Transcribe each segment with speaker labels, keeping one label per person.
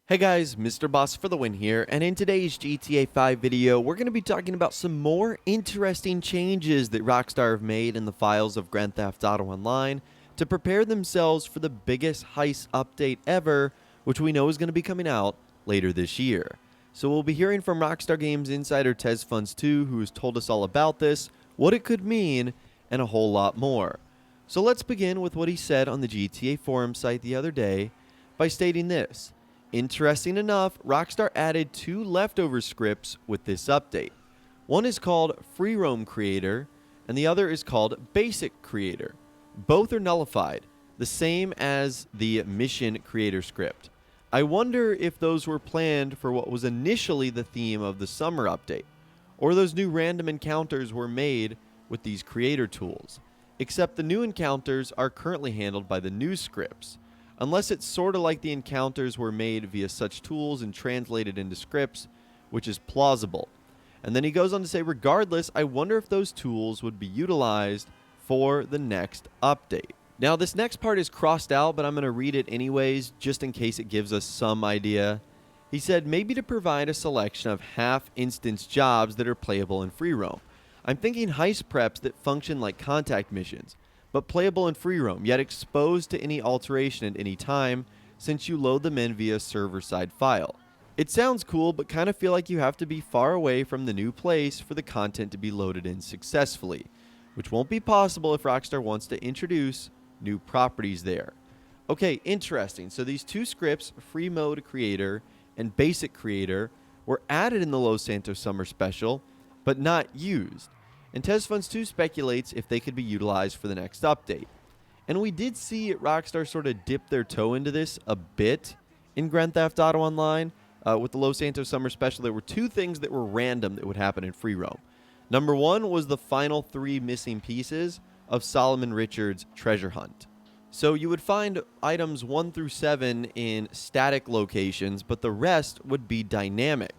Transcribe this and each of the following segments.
Speaker 1: Hey guys, Mr. Boss for the win here, and in today's GTA 5 video, we're going to be talking about some more interesting changes that Rockstar have made in the files of Grand Theft Auto Online to prepare themselves for the biggest heist update ever, which we know is going to be coming out later this year. So we'll be hearing from Rockstar Games insider TezFunds2, who has told us all about this, what it could mean, and a whole lot more. So let's begin with what he said on the GTA forum site the other day by stating this. Interesting enough, Rockstar added two leftover scripts with this update. One is called Free Roam Creator, and the other is called Basic Creator. Both are nullified, the same as the Mission Creator script. I wonder if those were planned for what was initially the theme of the summer update, or those new random encounters were made with these creator tools, except the new encounters are currently handled by the new scripts. Unless it's sort of like the encounters were made via such tools and translated into scripts, which is plausible. And then he goes on to say, regardless, I wonder if those tools would be utilized for the next update. Now, this next part is crossed out, but I'm going to read it anyways, just in case it gives us some idea. He said, maybe to provide a selection of half-instance jobs that are playable in free roam. I'm thinking heist preps that function like contact missions, but playable in free roam, yet exposed to any alteration at any time since you load them in via server-side file. It sounds cool, but kind of feel like you have to be far away from the new place for the content to be loaded in successfully, which won't be possible if Rockstar wants to introduce new properties there. Okay, interesting. So these two scripts, Free Mode Creator and Basic Creator, were added in the Los Santos Summer Special, but not used. And TezFunds2 speculates if they could be utilized for the next update. And we did see Rockstar sort of dip their toe into this a bit in Grand Theft Auto Online. With the Los Santos Summer Special, there were two things that were random that would happen in free roam. Number one was the final three missing pieces of Solomon Richards' treasure hunt. So you would find items 1 through 7 in static locations, but the rest would be dynamic.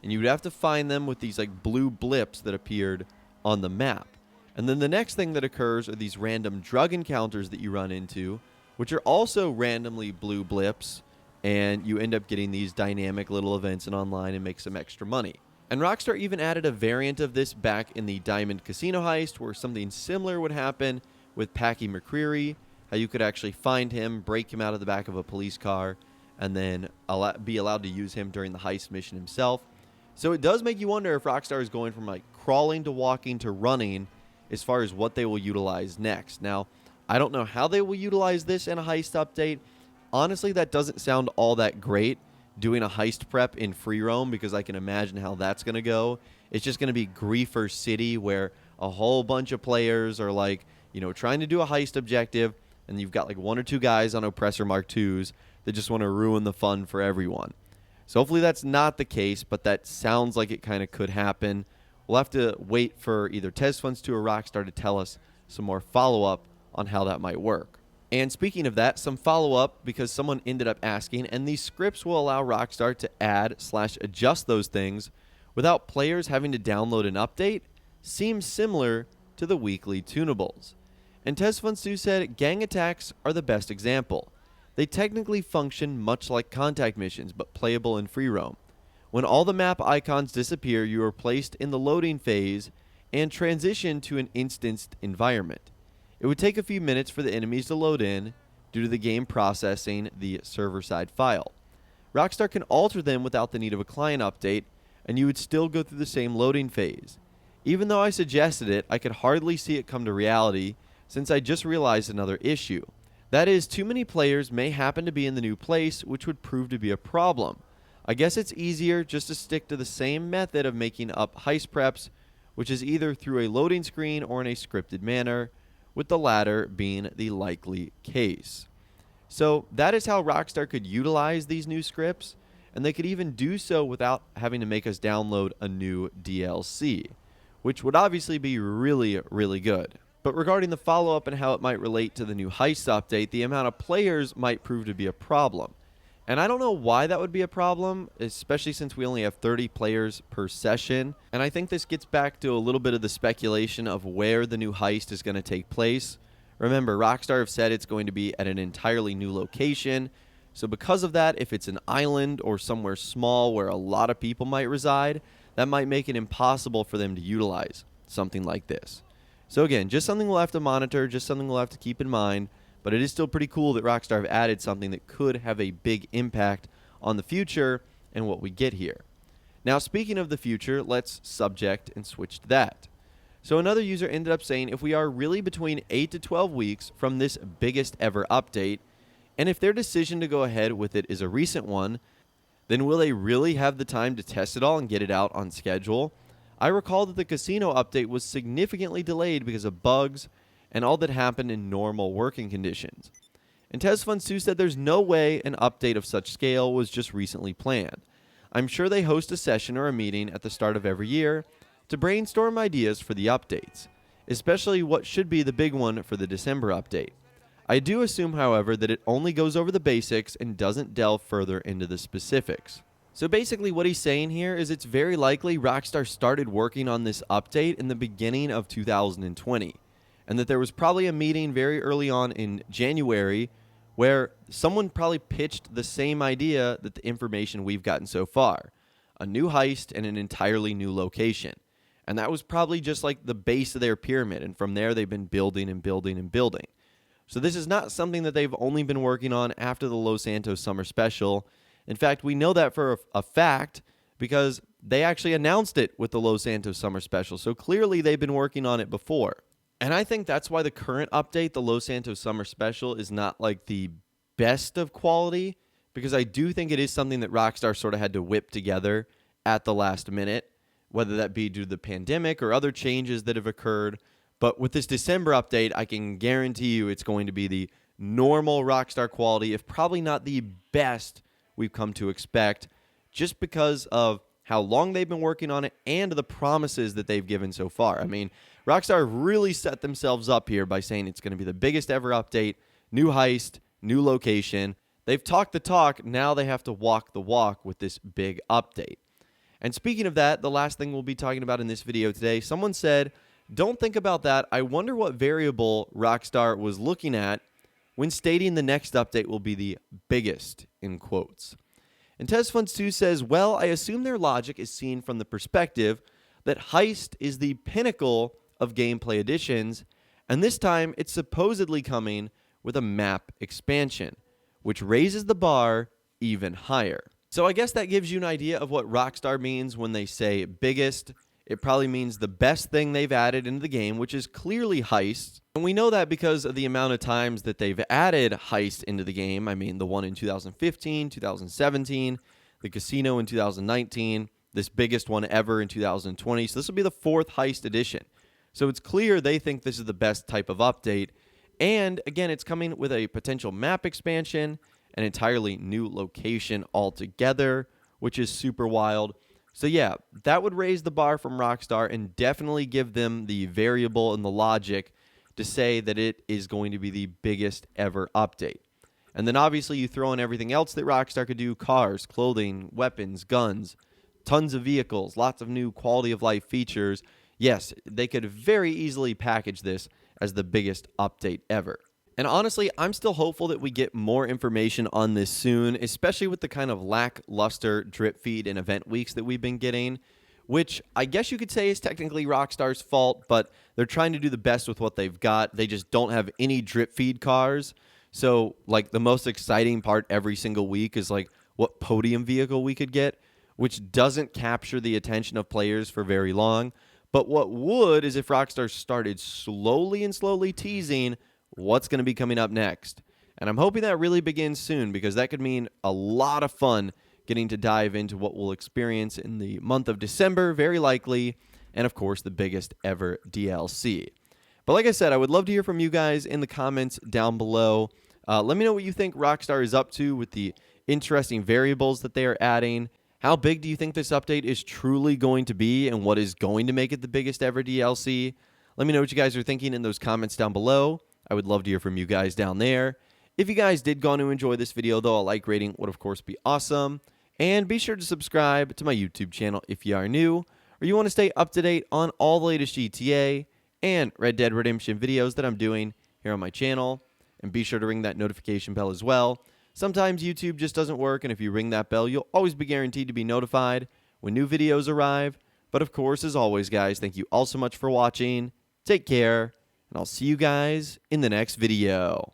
Speaker 1: And you would have to find them with these like blue blips that appeared on the map. And then the next thing that occurs are these random drug encounters that you run into, which are also randomly blue blips, and you end up getting these dynamic little events in online and make some extra money. And Rockstar even added a variant of this back in the Diamond Casino heist, where something similar would happen with Packy McCreary, how you could actually find him, break him out of the back of a police car, and then be allowed to use him during the heist mission himself. So it does make you wonder if Rockstar is going from like crawling to walking to running as far as what they will utilize next. Now, I don't know how they will utilize this in a heist update. Honestly, that doesn't sound all that great, doing a heist prep in free roam, because I can imagine how that's going to go. It's just going to be Griefer City, where a whole bunch of players are like, trying to do a heist objective, and you've got like one or two guys on Oppressor Mark IIs that just want to ruin the fun for everyone. So hopefully that's not the case, but that sounds like it kind of could happen. We'll have to wait for either TezFunds2 or Rockstar to tell us some more follow-up on how that might work. And speaking of that, some follow-up, because someone ended up asking, and these scripts will allow Rockstar to add/adjust those things without players having to download an update, seems similar to the weekly tunables. And TezFunds2 said gang attacks are the best example. They technically function much like contact missions, but playable in free roam. When all the map icons disappear, you are placed in the loading phase and transition to an instanced environment. It would take a few minutes for the enemies to load in due to the game processing the server-side file. Rockstar can alter them without the need of a client update, and you would still go through the same loading phase. Even though I suggested it, I could hardly see it come to reality, since I just realized another issue. That is, too many players may happen to be in the new place, which would prove to be a problem. I guess it's easier just to stick to the same method of making up heist preps, which is either through a loading screen or in a scripted manner, with the latter being the likely case. So that is how Rockstar could utilize these new scripts, and they could even do so without having to make us download a new DLC, which would obviously be really, really good. But regarding the follow-up and how it might relate to the new heist update, the amount of players might prove to be a problem. And I don't know why that would be a problem, especially since we only have 30 players per session. And I think this gets back to a little bit of the speculation of where the new heist is going to take place. Remember, Rockstar have said it's going to be at an entirely new location, So because of that, if it's an island or somewhere small where a lot of people might reside, that might make it impossible for them to utilize something like this. So again, just something we'll have to monitor, just something we'll have to keep in mind, but it is still pretty cool that Rockstar have added something that could have a big impact on the future and what we get here. Now, speaking of the future, let's subject and switch to that. So another user ended up saying if we are really between 8 to 12 weeks from this biggest ever update, and if their decision to go ahead with it is a recent one, then will they really have the time to test it all and get it out on schedule? I recall that the casino update was significantly delayed because of bugs and all that happened in normal working conditions. And TezFun2 said there's no way an update of such scale was just recently planned. I'm sure they host a session or a meeting at the start of every year to brainstorm ideas for the updates, especially what should be the big one for the December update. I do assume, however, that it only goes over the basics and doesn't delve further into the specifics. So basically what he's saying here is it's very likely Rockstar started working on this update in the beginning of 2020, and that there was probably a meeting very early on in January where someone probably pitched the same idea that the information we've gotten so far, a new heist and an entirely new location. And that was probably just like the base of their pyramid, and from there they've been building and building and building. So this is not something that they've only been working on after the Los Santos Summer Special. In fact, we know that for a fact because they actually announced it with the Los Santos Summer Special. So clearly they've been working on it before. And I think that's why the current update, the Los Santos Summer Special, is not like the best of quality, because I do think it is something that Rockstar sort of had to whip together at the last minute, whether that be due to the pandemic or other changes that have occurred. But with this December update, I can guarantee you it's going to be the normal Rockstar quality, if probably not the best we've come to expect, just because of how long they've been working on it and the promises that they've given so far. I mean, Rockstar really set themselves up here by saying it's going to be the biggest ever update, new heist, new location. They've talked the talk, now they have to walk the walk with this big update. And speaking of that, the last thing we'll be talking about in this video today, someone said, don't think about that. I wonder what variable Rockstar was looking at when stating the next update will be the biggest, in quotes. And TezFun2 says, well, I assume their logic is seen from the perspective that Heist is the pinnacle of gameplay additions, and this time it's supposedly coming with a map expansion, which raises the bar even higher. So I guess that gives you an idea of what Rockstar means when they say biggest. It probably means the best thing they've added into the game, which is clearly Heist. And we know that because of the amount of times that they've added Heist into the game. I mean, the one in 2015, 2017, the casino in 2019, this biggest one ever in 2020. So this will be the 4th Heist edition. So it's clear they think this is the best type of update. And again, it's coming with a potential map expansion, an entirely new location altogether, which is super wild. So yeah, that would raise the bar from Rockstar and definitely give them the variable and the logic to say that it is going to be the biggest ever update. And then obviously you throw in everything else that Rockstar could do, cars, clothing, weapons, guns, tons of vehicles, lots of new quality of life features. Yes, they could very easily package this as the biggest update ever. And honestly, I'm still hopeful that we get more information on this soon, especially with the kind of lackluster drip feed and event weeks that we've been getting, which I guess you could say is technically Rockstar's fault, but they're trying to do the best with what they've got. They just don't have any drip feed cars. So, like, the most exciting part every single week is, like, what podium vehicle we could get, which doesn't capture the attention of players for very long. But what would is if Rockstar started slowly teasing what's going to be coming up next. And I'm hoping that really begins soon, because that could mean a lot of fun getting to dive into what we'll experience in the month of December, very likely, and of course the biggest ever DLC. But like I said, I would love to hear from you guys in the comments down below. Let me know what you think Rockstar is up to with the interesting variables that they are adding. How big do you think this update is truly going to be, and what is going to make it the biggest ever DLC? Let me know what you guys are thinking in those comments down below. I would love to hear from you guys down there. If you guys did go on to enjoy this video, though, a like rating would, of course, be awesome. And be sure to subscribe to my YouTube channel if you are new, or you want to stay up to date on all the latest GTA and Red Dead Redemption videos that I'm doing here on my channel. And be sure to ring that notification bell as well, Sometimes YouTube just doesn't work, and if you ring that bell, you'll always be guaranteed to be notified when new videos arrive. But of course, as always, guys, thank you all so much for watching. Take care, and I'll see you guys in the next video.